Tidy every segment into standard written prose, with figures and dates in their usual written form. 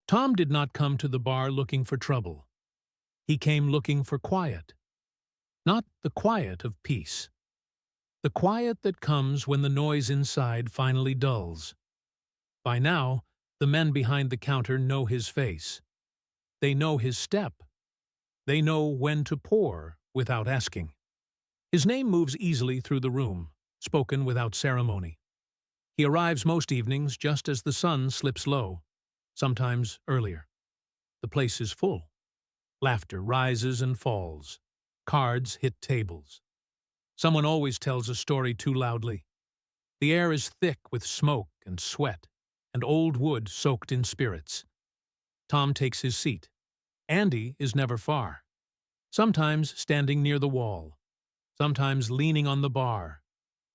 Tom did not come to the bar looking for trouble. He came looking for quiet. Not the quiet of peace. The quiet that comes when the noise inside finally dulls. By now, the men behind the counter know his face. They know his step. They know when to pour without asking. His name moves easily through the room, spoken without ceremony. He arrives most evenings just as the sun slips low, sometimes earlier. The place is full. Laughter rises and falls. Cards hit tables. Someone always tells a story too loudly. The air is thick with smoke and sweat, and old wood soaked in spirits. Tom takes his seat. Andy is never far. Sometimes standing near the wall. Sometimes leaning on the bar.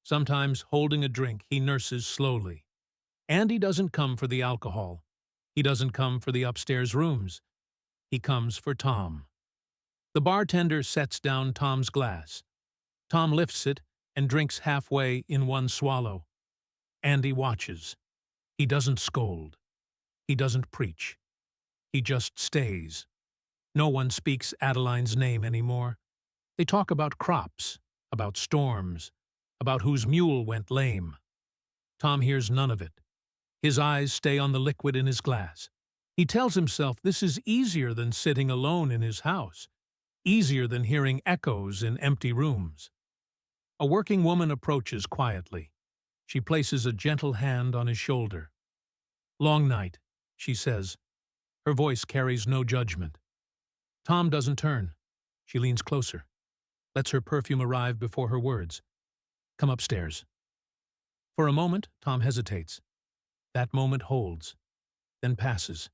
Sometimes holding a drink he nurses slowly. Andy doesn't come for the alcohol. He doesn't come for the upstairs rooms. He comes for Tom. The bartender sets down Tom's glass. Tom lifts it and drinks halfway in one swallow. Andy watches. He doesn't scold. He doesn't preach. He just stays. No one speaks Adeline's name anymore. They talk about crops, about storms, about whose mule went lame. Tom hears none of it. His eyes stay on the liquid in his glass. He tells himself this is easier than sitting alone in his house, easier than hearing echoes in empty rooms. A working woman approaches quietly. She places a gentle hand on his shoulder. "Long night," she says. Her voice carries no judgment. Tom doesn't turn. She leans closer, lets her perfume arrive before her words. "Come upstairs." For a moment, Tom hesitates. That moment holds, then passes.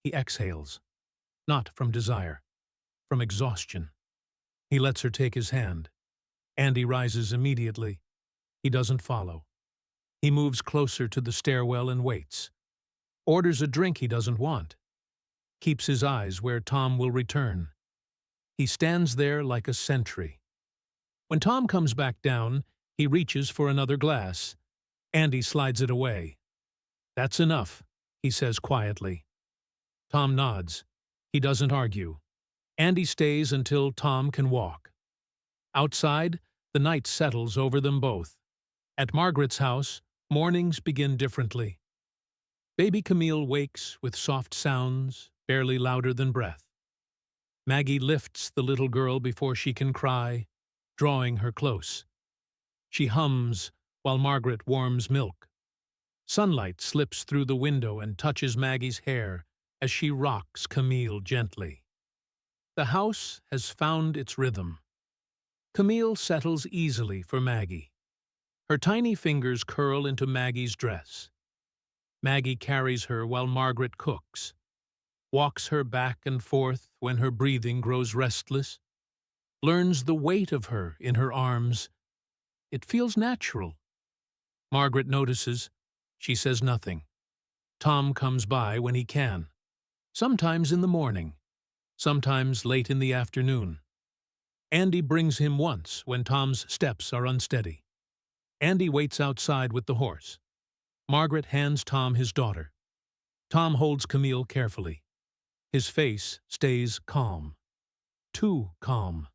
He exhales, not from desire, from exhaustion. He lets her take his hand. Andy rises immediately. He doesn't follow. He moves closer to the stairwell and waits. Orders a drink he doesn't want. Keeps his eyes where Tom will return. He stands there like a sentry. When Tom comes back down, he reaches for another glass. Andy slides it away. "That's enough," he says quietly. Tom nods. He doesn't argue. Andy stays until Tom can walk. Outside, the night settles over them both. At Margaret's house, mornings begin differently. Baby Camille wakes with soft sounds, barely louder than breath. Maggie lifts the little girl before she can cry, drawing her close. She hums while Margaret warms milk. Sunlight slips through the window and touches Maggie's hair as she rocks Camille gently. The house has found its rhythm. Camille settles easily for Maggie. Her tiny fingers curl into Maggie's dress. Maggie carries her while Margaret cooks, walks her back and forth when her breathing grows restless, learns the weight of her in her arms. It feels natural. Margaret notices. She says nothing. Tom comes by when he can, sometimes in the morning, sometimes late in the afternoon. Andy brings him once when Tom's steps are unsteady. Andy waits outside with the horse. Margaret hands Tom his daughter. Tom holds Camille carefully. His face stays calm. Too calm.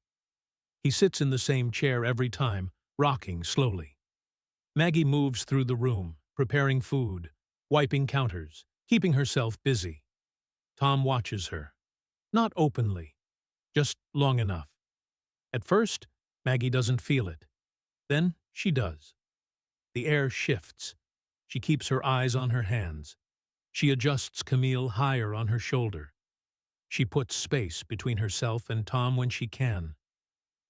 He sits in the same chair every time, rocking slowly. Maggie moves through the room, preparing food, wiping counters, keeping herself busy. Tom watches her. Not openly, just long enough. At first, Maggie doesn't feel it. Then she does. The air shifts. She keeps her eyes on her hands. She adjusts Camille higher on her shoulder. She puts space between herself and Tom when she can.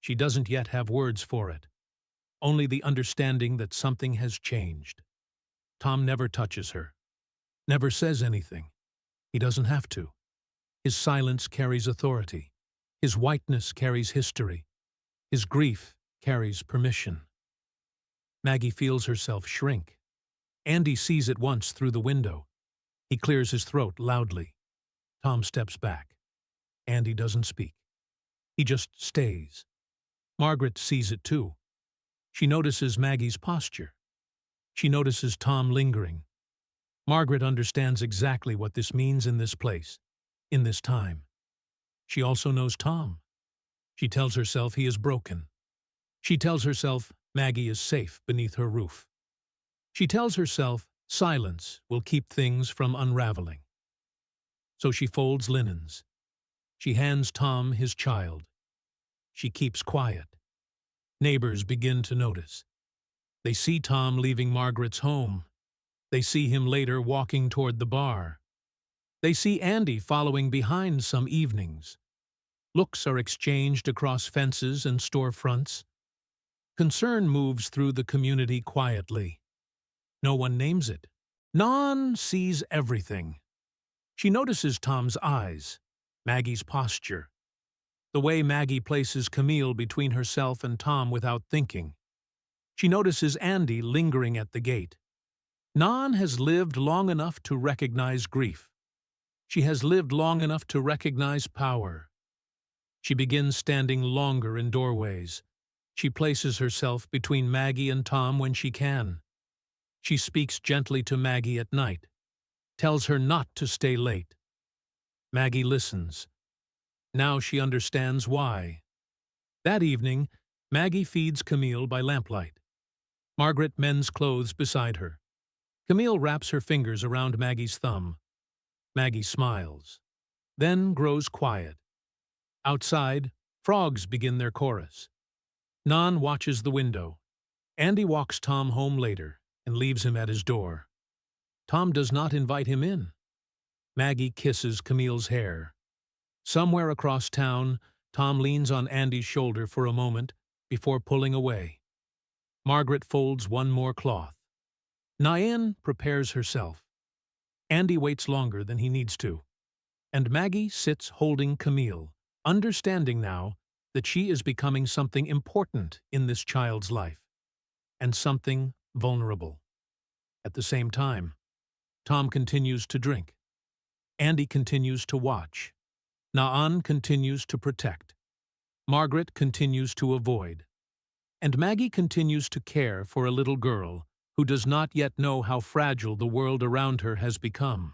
She doesn't yet have words for it. Only the understanding that something has changed. Tom never touches her. Never says anything. He doesn't have to. His silence carries authority. His whiteness carries history. His grief carries permission. Maggie feels herself shrink. Andy sees it once through the window. He clears his throat loudly. Tom steps back. Andy doesn't speak. He just stays. Margaret sees it too. She notices Maggie's posture. She notices Tom lingering. Margaret understands exactly what this means in this place, in this time. She also knows Tom. She tells herself he is broken. She tells herself Maggie is safe beneath her roof. She tells herself silence will keep things from unraveling. So she folds linens. She hands Tom his child. She keeps quiet. Neighbors begin to notice. They see Tom leaving Margaret's home. They see him later walking toward the bar. They see Andy following behind some evenings. Looks are exchanged across fences and storefronts. Concern moves through the community quietly. No one names it. Non sees everything. She notices Tom's eyes, Maggie's posture, the way Maggie places Camille between herself and Tom without thinking. She notices Andy lingering at the gate. Non has lived long enough to recognize grief. She has lived long enough to recognize power. She begins standing longer in doorways. She places herself between Maggie and Tom when she can. She speaks gently to Maggie at night, tells her not to stay late. Maggie listens. Now she understands why. That evening, Maggie feeds Camille by lamplight. Margaret mends clothes beside her. Camille wraps her fingers around Maggie's thumb. Maggie smiles, then grows quiet. Outside, frogs begin their chorus. Non watches the window. Andy walks Tom home later and leaves him at his door. Tom does not invite him in. Maggie kisses Camille's hair. Somewhere across town, Tom leans on Andy's shoulder for a moment before pulling away. Margaret folds one more cloth. Nyan prepares herself. Andy waits longer than he needs to. And Maggie sits holding Camille, understanding now that she is becoming something important in this child's life, and something vulnerable. At the same time, Tom continues to drink. Andy continues to watch. Naan continues to protect. Margaret continues to avoid. And Maggie continues to care for a little girl who does not yet know how fragile the world around her has become.